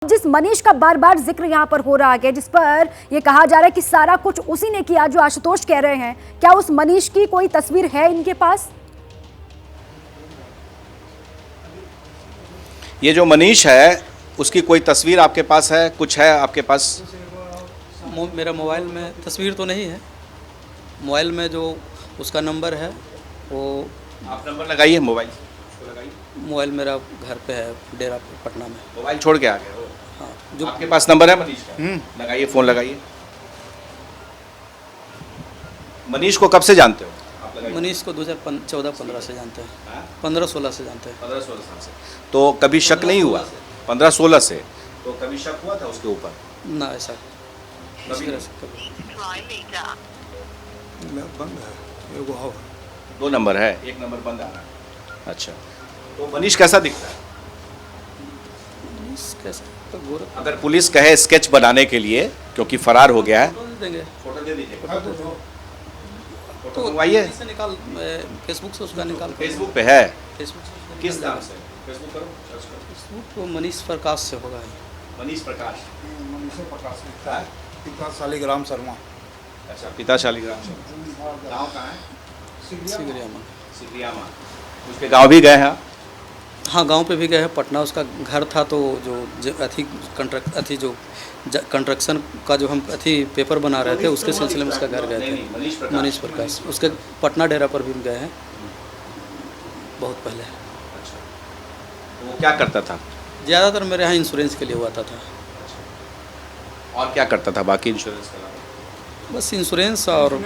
जिस मनीष का बार बार जिक्र यहाँ पर हो रहा है, जिस पर ये कहा जा रहा है कि सारा कुछ उसी ने किया, जो आशुतोष कह रहे हैं, क्या उस मनीष की कोई तस्वीर है इनके पास? ये जो मनीष है उसकी कोई तस्वीर आपके पास है? कुछ है आपके पास? मेरा मोबाइल में तस्वीर तो नहीं है। मोबाइल में जो उसका नंबर है वो आप नंबर लगाइए, मोबाइल मेरा घर पे है, डेरा पटना में। मोबाइल छोड़ के आ गए हो? हाँ, जो आपके पास नंबर है मनीष का? लगाइए, फ़ोन लगाइए। मनीष को कब से जानते हो आप? लगाइए। मनीष को 2014-15 से जानते हैं, 15-16 से जानते हैं। 15-16 साल से। तो कभी शक नहीं हुआ? 15-16 से तो कभी शक हुआ था उसके ऊपर? ना, ऐसा कभी इस तरह से कभी। बंद है, एगो और। 2 नंबर है, 1 नंबर बंद आ रहा है। अच्छा, तो मनीष कैसा दिखता है? मनीष कैसा तो गोरा अगर पुलिस कहे स्केच बनाने के लिए, क्योंकि फरार हो गया है, फोटो दे देंगे। फोटो दे दीजिए। फोटो तो मंगवाइए। से निकाल, फेसबुक से उसका निकाल। फेसबुक पे है? फेसबुक से किस नाम से? फेसबुक करो, सर्च करो। फेसबुक तो मनीष प्रकाश से होगा ही। मनीष प्रकाश। मनीष प्रकाश लिखता है, पिता शालिग्राम शर्मा। अच्छा, पिता शालिग्राम शर्मा। गाँव कहाँ है? सिगरियामा। सिकरियामा। उसके गांव भी गए हैं? हाँ, गांव पे भी गए हैं। पटना उसका घर था, तो जो कंस्ट्रक्शन का जो हम पेपर बना रहे थे, उसके सिलसिले में उसका घर गए थे। मनीष प्रकाश। उसके पटना डेरा पर भी गए हैं बहुत पहले। अच्छा, तो वो क्या करता था? ज़्यादातर मेरे यहाँ इंश्योरेंस के लिए हुआ था। और क्या करता था बाकी इंश्योरेंस के अलावा? बस इंश्योरेंस और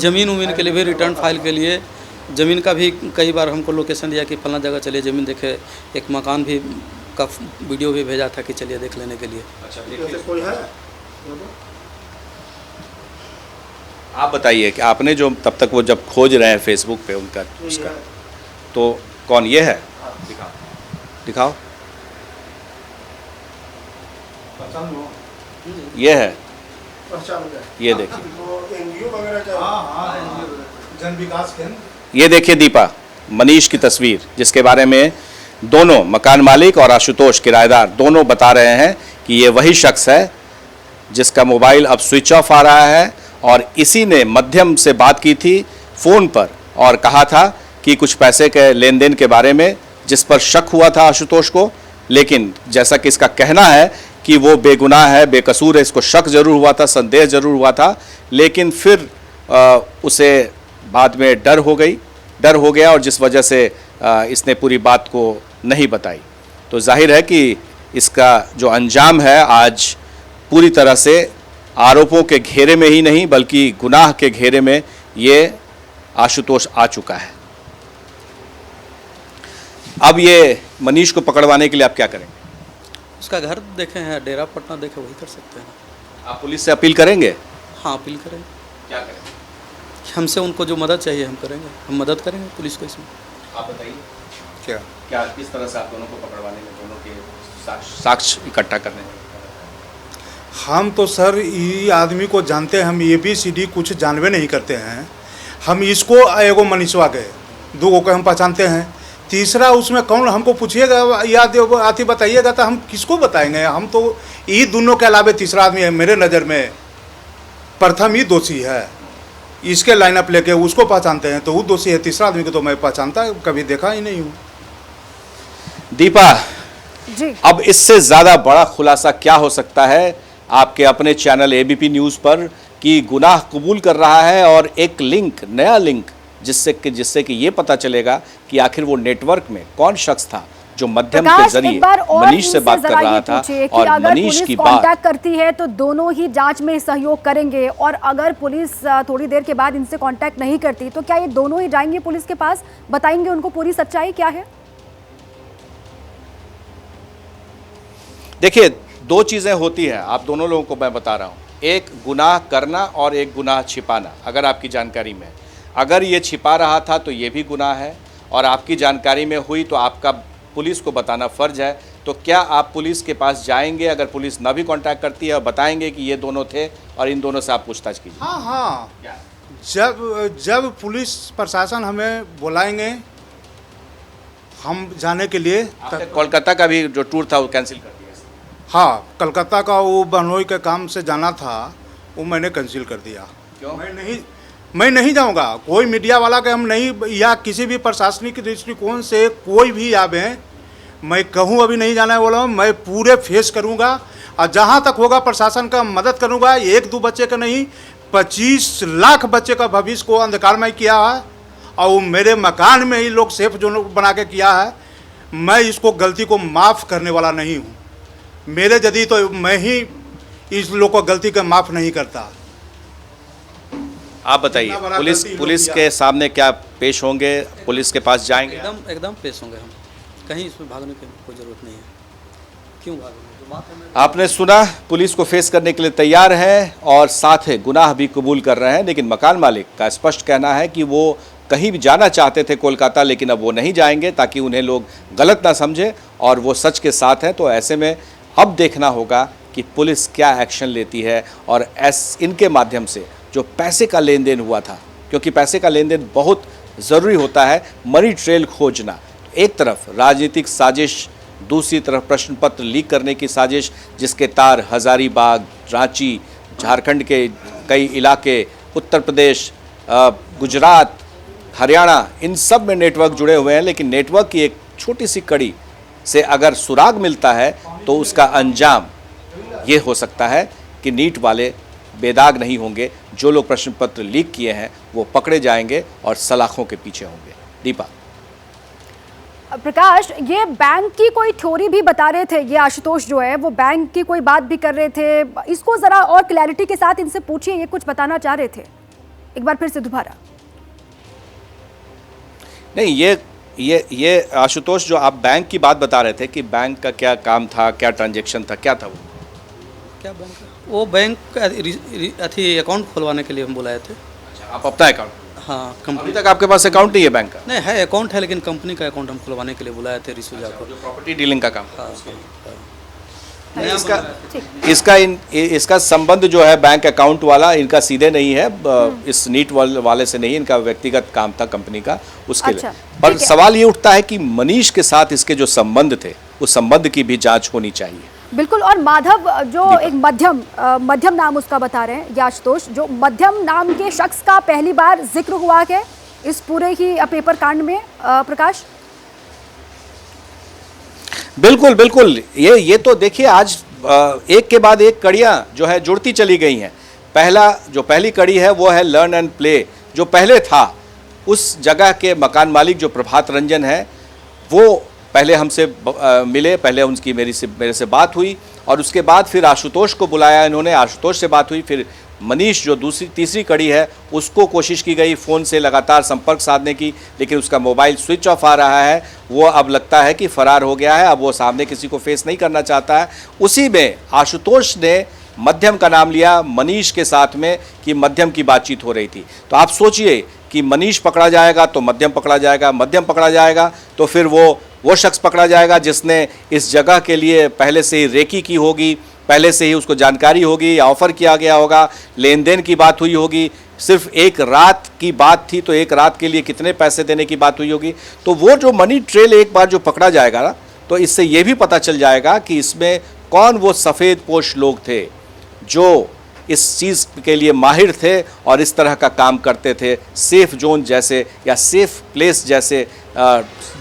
ज़मीन उमीन के लिए भी, रिटर्न फाइल के लिए। ज़मीन का भी कई बार हमको लोकेशन दिया कि फलाना जगह चलिए ज़मीन देखे। एक मकान भी का वीडियो भी भेजा था कि चलिए देख लेने के लिए। अच्छा, कोई है? आप बताइए कि आपने जो तब तक वो जब खोज रहे हैं फेसबुक पे उनका उसका, तो कौन ये है? दिखाओ, दिखाओ। पहचान लो। ये है, पहचान गए। ये देखिए। तो एनजीओ वगैरह का? हाँ, जन विकास केंद्र। ये देखिए दीपा, मनीष की तस्वीर, जिसके बारे में दोनों मकान मालिक और आशुतोष किराएदार दोनों बता रहे हैं कि ये वही शख्स है जिसका मोबाइल अब स्विच ऑफ आ रहा है, और इसी ने मध्यम से बात की थी फ़ोन पर और कहा था कि कुछ पैसे के लेन देन के बारे में, जिस पर शक हुआ था आशुतोष को। लेकिन जैसा कि इसका कहना है कि वो बेगुनाह है, बेकसूर है, इसको शक जरूर हुआ था, संदेह जरूर हुआ था, लेकिन फिर उसे बाद में डर हो गया, और जिस वजह से इसने पूरी बात को नहीं बताई। तो जाहिर है कि इसका जो अंजाम है आज पूरी तरह से आरोपों के घेरे में ही नहीं बल्कि गुनाह के घेरे में ये आशुतोष आ चुका है। अब ये मनीष को पकड़वाने के लिए आप क्या करेंगे? उसका घर देखे हैं, डेरा पटना देखे, वही कर सकते हैं। आप पुलिस से अपील करेंगे? हाँ, अपील करेंगे। क्या करेंगे? हमसे उनको जो मदद चाहिए हम करेंगे, हम मदद करेंगे पुलिस को इसमें। आप बताइए क्या किस तरह से आप दोनों को पकड़वाने में, दोनों के साक्ष्य इकट्ठा करने में? हम तो सर ये आदमी को जानते हैं, हम ABCD कुछ जानवे नहीं करते हैं। हम इसको एगो मनीषवा के 2 को हम पहचानते हैं, तीसरा उसमें कौन हमको पूछिएगा याद आती बताइएगा तो हम किसको बताएंगे? हम तो ये दोनों के अलावा तीसरा आदमी है मेरे नज़र में, प्रथम ही दोषी है। इसके लाइनअप लेके उसको पहचानते हैं तो वो दोषी है, तीसरा आदमी को तो मैं पहचानता कभी देखा ही नहीं हूँ। दीपा जी, अब इससे ज़्यादा बड़ा खुलासा क्या हो सकता है आपके अपने चैनल ABP न्यूज़ पर कि गुनाह कबूल कर रहा है, और एक लिंक, नया लिंक, जिससे कि ये पता चलेगा कि आखिर वो नेटवर्क में कौन शख्स था जो मध्यम के जरिए मनीष से बात कर रहा था, और मनीष की बात कांटेक्ट करती है तो दोनों ही जांच में सहयोग करेंगे, और अगर पुलिस थोड़ी देर के बाद इनसे कांटेक्ट नहीं करती तो क्या ये दोनों ही जाएंगे पुलिस के पास, बताएंगे उनको पूरी सच्चाई क्या है? देखिए, 2 चीज़ें होती हैं, आप दोनों लोगों को मैं बता रहा हूँ। एक गुनाह करना और एक गुनाह छिपाना। अगर आपकी जानकारी में, अगर ये छिपा रहा था तो ये भी गुनाह है, और आपकी जानकारी में हुई तो आपका पुलिस को बताना फ़र्ज है। तो क्या आप पुलिस के पास जाएंगे अगर पुलिस ना भी कांटेक्ट करती है, और बताएंगे कि ये दोनों थे और इन दोनों से आप पूछताछ कीजिए? हाँ, जब पुलिस प्रशासन हमें बुलाएंगे हम जाने के लिए, कोलकाता का भी जो टूर था वो कैंसिल कर दिया? हाँ, कलकत्ता का वो बहनोई के काम से जाना था, वो मैंने कैंसिल कर दिया। क्यों? मैं नहीं जाऊंगा। कोई मीडिया वाला के हम नहीं, या किसी भी प्रशासनिक दृष्टिकोण से कोई भी आवे, मैं कहूँ अभी नहीं जाना है बोला, मैं पूरे फेस करूंगा और जहाँ तक होगा प्रशासन का मदद करूंगा। 1-2 बच्चे का नहीं, 25 लाख बच्चे का भविष्य को अंधकारमय किया है और वो मेरे मकान में ही लोग सेफ जोन बना के किया है। मैं इसको गलती को माफ़ करने वाला नहीं हूँ। मेरे यदि तो मैं ही इस लोग को गलती का माफ़ नहीं करता। आप बताइए, इतना बड़ा पुलिस गलती पुलिस लोग के सामने क्या पेश होंगे, पुलिस के पास जाएंगे? एकदम पेश होंगे हम, कहीं इसमें भागने की कोई ज़रूरत नहीं है। क्यों भागेंगे? जो बात है आपने सुना, पुलिस को फेस करने के लिए तैयार है और साथ ही गुनाह भी कबूल कर रहे हैं। लेकिन मकान मालिक का स्पष्ट कहना है कि वो कहीं भी जाना चाहते थे कोलकाता, लेकिन अब वो नहीं जाएंगे ताकि उन्हें लोग गलत ना समझे, और वो सच के साथ हैं। तो ऐसे में अब देखना होगा कि पुलिस क्या एक्शन लेती है और इनके माध्यम से जो पैसे का लेन देन हुआ था, क्योंकि पैसे का लेन देन बहुत ज़रूरी होता है, मनी ट्रेल खोजना। एक तरफ राजनीतिक साजिश, दूसरी तरफ प्रश्न पत्र लीक करने की साजिश, जिसके तार हज़ारीबाग, रांची, झारखंड के कई इलाके, उत्तर प्रदेश, गुजरात, हरियाणा, इन सब में नेटवर्क जुड़े हुए हैं। लेकिन नेटवर्क की एक छोटी सी कड़ी से अगर सुराग मिलता है तो उसका अंजाम ये हो सकता है कि नीट वाले बेदाग नहीं होंगे। जो लोग प्रश्न पत्र लीक किए हैं वो पकड़े जाएंगे और सलाखों के पीछे होंगे। दीपा। प्रकाश, ये बैंक की कोई थ्योरी भी बता रहे थे, ये आशुतोष जो है वो बैंक की कोई बात भी कर रहे थे। इसको ज़रा और क्लैरिटी के साथ इनसे पूछिए, ये कुछ बताना चाह रहे थे, एक बार फिर से दोबारा। नहीं, ये आशुतोष, जो आप बैंक की बात बता रहे थे कि बैंक का क्या काम था, क्या ट्रांजैक्शन था, क्या था वो? क्या बैंक? वो बैंक अथी अकाउंट खुलवाने के लिए हम बुलाए थे। अच्छा, आप अपना अकाउंट? हाँ, अभी कंपनी तक आपके पास अकाउंट नहीं है बैंक का? नहीं है, अकाउंट है, लेकिन कंपनी का अकाउंट हम खुलवाने के लिए बुलाए थे रिसुजा को। जो प्रॉपर्टी डीलिंग का काम। हाँ, नहीं, इसका संबंध जो है बैंक अकाउंट वाला इनका सीधे नहीं है, इस नीट वाले से नहीं, इनका व्यक्तिगत काम था कंपनी का, उसके अच्छा, लिए। पर सवाल ये उठता है कि मनीष के साथ इसके जो संबंध थे, उस संबंध की भी जांच होनी चाहिए। बिल्कुल। और माधव, जो एक मध्यम नाम उसका बता रहे हैं आशुतोष, जो मध्यम नाम के शख्स का पहली बार जिक्र हुआ है इस पूरे ही पेपर कांड में, प्रकाश? बिल्कुल बिल्कुल, ये तो देखिए, आज एक के बाद एक कड़ियाँ जो है जुड़ती चली गई हैं। पहली कड़ी है वो है लर्न एंड प्ले। जो पहले था, उस जगह के मकान मालिक जो प्रभात रंजन है, वो पहले हमसे मिले, पहले उनकी मेरे से बात हुई, और उसके बाद फिर आशुतोष को बुलाया इन्होंने, आशुतोष से बात हुई। फिर मनीष जो तीसरी कड़ी है, उसको कोशिश की गई फ़ोन से लगातार संपर्क साधने की, लेकिन उसका मोबाइल स्विच ऑफ आ रहा है। वो अब लगता है कि फ़रार हो गया है, अब वो सामने किसी को फेस नहीं करना चाहता है। उसी में आशुतोष ने मध्यम का नाम लिया मनीष के साथ में, कि मध्यम की बातचीत हो रही थी। तो आप सोचिए कि मनीष पकड़ा जाएगा तो मध्यम पकड़ा जाएगा, मध्यम पकड़ा जाएगा तो फिर वो शख्स पकड़ा जाएगा जिसने इस जगह के लिए पहले से ही रेकी की होगी, पहले से ही उसको जानकारी होगी या ऑफ़र किया गया होगा, लेन देन की बात हुई होगी। सिर्फ एक रात की बात थी तो एक रात के लिए कितने पैसे देने की बात हुई होगी। तो वो जो मनी ट्रेल एक बार जो पकड़ा जाएगा ना, तो इससे ये भी पता चल जाएगा कि इसमें कौन वो सफ़ेद पोश लोग थे जो इस चीज़ के लिए माहिर थे और इस तरह का काम करते थे। सेफ़ जोन जैसे या सेफ़ प्लेस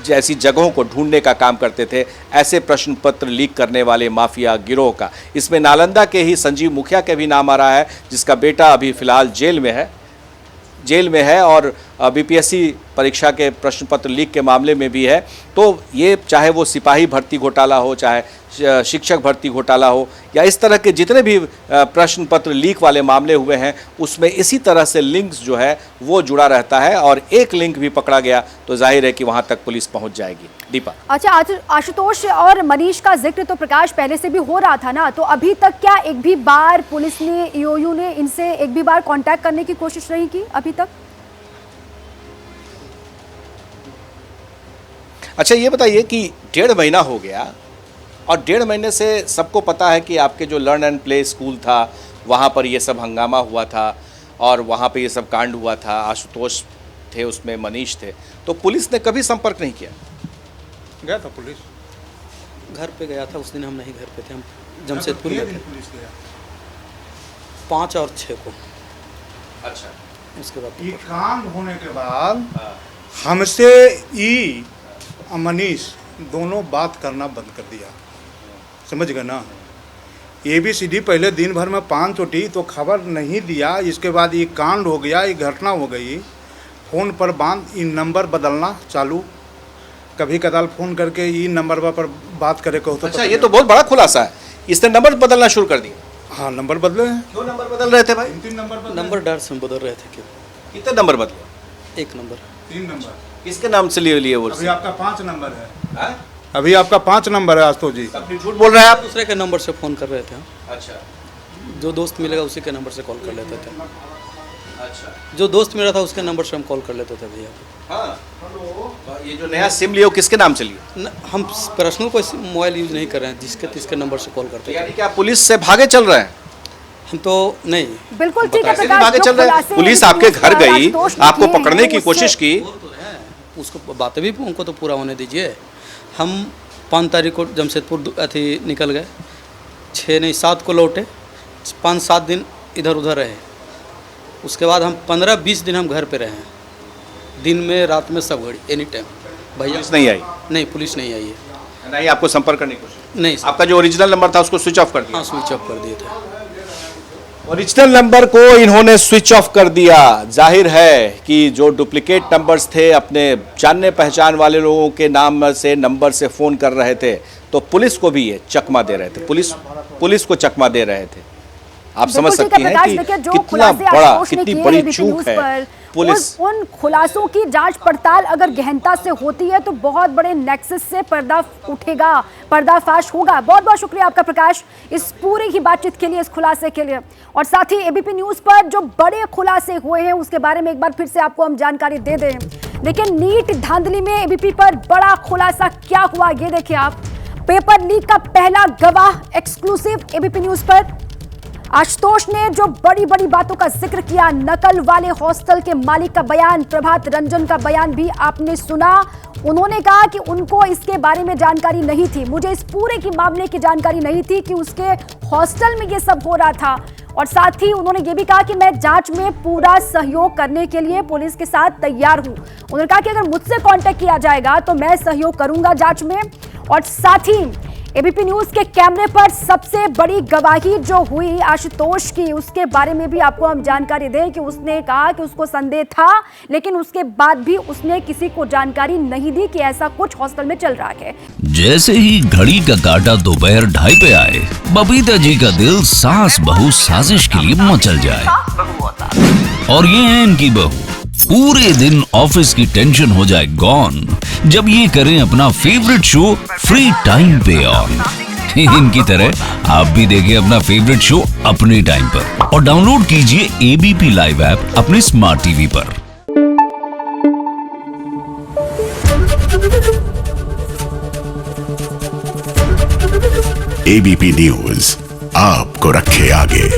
जैसी जगहों को ढूंढने का काम करते थे, ऐसे प्रश्न पत्र लीक करने वाले माफिया गिरोह का। इसमें नालंदा के ही संजीव मुखिया के भी नाम आ रहा है, जिसका बेटा अभी फ़िलहाल जेल में है और बीपीएससी परीक्षा के प्रश्न पत्र लीक के मामले में भी है। तो ये चाहे वो सिपाही भर्ती घोटाला हो, चाहे शिक्षक भर्ती घोटाला हो, या इस तरह के जितने भी प्रश्न पत्र लीक वाले मामले हुए हैं, उसमें इसी तरह से लिंक्स जो है वो जुड़ा रहता है। और एक लिंक भी पकड़ा गया तो जाहिर है कि वहाँ तक पुलिस पहुँच जाएगी। दीपा। अच्छा, आशुतोष और मनीष का जिक्र तो प्रकाश पहले से भी हो रहा था ना, तो अभी तक क्या एक भी बार पुलिस ने, ईओयू ने इनसे एक भी बार कांटेक्ट करने की कोशिश नहीं की अभी तक? अच्छा, ये बताइए कि 1.5 महीना हो गया और 1.5 महीने से सबको पता है कि आपके जो लर्न एंड प्ले स्कूल था, वहाँ पर ये सब हंगामा हुआ था और वहाँ पे ये सब कांड हुआ था। आशुतोष थे उसमें, मनीष थे, तो पुलिस ने कभी संपर्क नहीं किया? गया था पुलिस, घर पे गया था, उस दिन हम नहीं घर पे थे, हम जमशेदपुर में थे। पुलिस गया 5 और 6 को। अच्छा, उसके बाद ये कांड होने के बाद हमसे ई मनीष दोनों बात करना बंद कर दिया, समझ गए ना। ABCD पहले दिन भर में 5 चोटी तो खबर नहीं दिया, इसके बाद ये कांड हो गया, ये घटना हो गई। फ़ोन पर बांध इन नंबर बदलना चालू, कभी कदाल फ़ोन करके ई नंबर पर बात करे कहो तो। अच्छा, ये तो बहुत बड़ा खुलासा है, इसने नंबर बदलना शुरू कर दिया। हाँ, नंबर बदले हैं। क्यों नंबर बदल रहे थे भाई? 3 नंबर बदले। नंबर डर से हम बदल रहे थे। क्यों? कितने नंबर बदले? 1 नंबर। 3 नंबर। किसके नाम से लिए वो? अभी आपका 5 नंबर है। हाँ? अभी आपका 5 नंबर है आशुतोष जी। अपनी झूठ बोल रहे हैं आप। दूसरे के नंबर से फ़ोन कर रहे थे हम। अच्छा जो दोस्त मिलेगा उसी के नंबर से कॉल कर लेते थे। अच्छा, जो दोस्त मिला था उसके नंबर से हम कॉल कर लेते थे भैया। हाँ। तो ये जो नया सिम लिया वो किसके नाम से लिया? हम पर्सनल कोई मोबाइल यूज़ नहीं कर रहे हैं, जिसके तिसके नंबर से कॉल करते थे। यानी कि आप पुलिस से भागे चल रहे हैं? हम तो नहीं। बिल्कुल ठीक है कैसे प्रकाश, भागे जो चल रहे हैं? खुलासे पुलिस हैं, आपके घर गई, आशुतोष ने आपको किए हैं, पकड़ने की उससे- कोशिश की। बोल तो रहे हैं, उसको बातें भी उनको तो पूरा होने दीजिए। हम 5 तारीख को जमशेदपुर अथी निकल गए, 6 नहीं 7 को लौटे, 5-7 दिन इधर उधर रहे। उसके बाद हम 15-20 दिन हम घर पे रहे हैं, दिन में रात में सब घड़ी, एनी टाइम। भैया पुलिस नहीं आई? नहीं, पुलिस नहीं आई है। नहीं आपको संपर्क करने की कोशिश? नहीं सर। आपका जो ओरिजिनल नंबर था उसको स्विच ऑफ कर दिया? हाँ, स्विच ऑफ कर दिए थे। ओरिजिनल नंबर को इन्होंने स्विच ऑफ कर दिया। जाहिर है कि जो डुप्लीकेट नंबर्स थे, अपने जानने पहचान वाले लोगों के नाम से नंबर से फ़ोन कर रहे थे, तो पुलिस को भी ये चकमा दे रहे थे, पुलिस को चकमा दे रहे थे। आप समझ बिल्कुल ठीक सकती है हैं प्रकाश, कि देखिए जो कितना खुलासे बड़ा, आशुतोष ने कितनी किए बड़ी ABC चूक न्यूज़ है पर, पुलिस। उन खुलासों की जांच पड़ताल अगर गहनता से होती है तो बहुत बड़े नेक्सस से पर्दा उठेगा, पर्दाफाश होगा। बहुत बहुत शुक्रिया आपका प्रकाश, इस पूरी ही बातचीत के लिए, इस खुलासे के लिए। और साथ ही ABP न्यूज़ पर जो बड़े खुलासे हुए हैं उसके बारे में एक बार फिर से आपको हम जानकारी दे दें। लेकिन नीट धांधली में ABP पर बड़ा खुलासा क्या हुआ ये देखिए आप। पेपर लीक का पहला गवाह एक्सक्लूसिव ABP न्यूज़ पर। आशुतोष ने जो बड़ी बड़ी बातों का जिक्र किया, नकल वाले हॉस्टल के मालिक का बयान, प्रभात रंजन का बयान भी आपने सुना। उन्होंने कहा कि उनको इसके बारे में जानकारी नहीं थी, मुझे इस पूरे की मामले की जानकारी नहीं थी कि उसके हॉस्टल में ये सब हो रहा था। और साथ ही उन्होंने ये भी कहा कि मैं जांच में पूरा सहयोग करने के लिए पुलिस के साथ तैयार हूं। उन्होंने कहा कि अगर मुझसे कांटेक्ट किया जाएगा तो मैं सहयोग करूंगा जांच में। और साथ ही ABP न्यूज़ के कैमरे पर सबसे बड़ी गवाही जो हुई आशुतोष की, उसके बारे में भी आपको हम जानकारी दें कि उसने कहा कि उसको संदेह था, लेकिन उसके बाद भी उसने किसी को जानकारी नहीं दी कि ऐसा कुछ हॉस्टल में चल रहा है। जैसे ही घड़ी का काटा दोपहर 2:30 पे आए, बबीता जी का दिल सास बहू साजिश के लिए मचल जाए। और ये है इनकी बहू, पूरे दिन ऑफिस की टेंशन हो जाए गॉन जब ये करें अपना फेवरेट शो फ्री टाइम पे ऑन। इनकी तरह आप भी देखिए अपना फेवरेट शो अपने टाइम पर और डाउनलोड कीजिए ABP लाइव ऐप अपने स्मार्ट टीवी पर। ABP न्यूज़ आपको रखे आगे।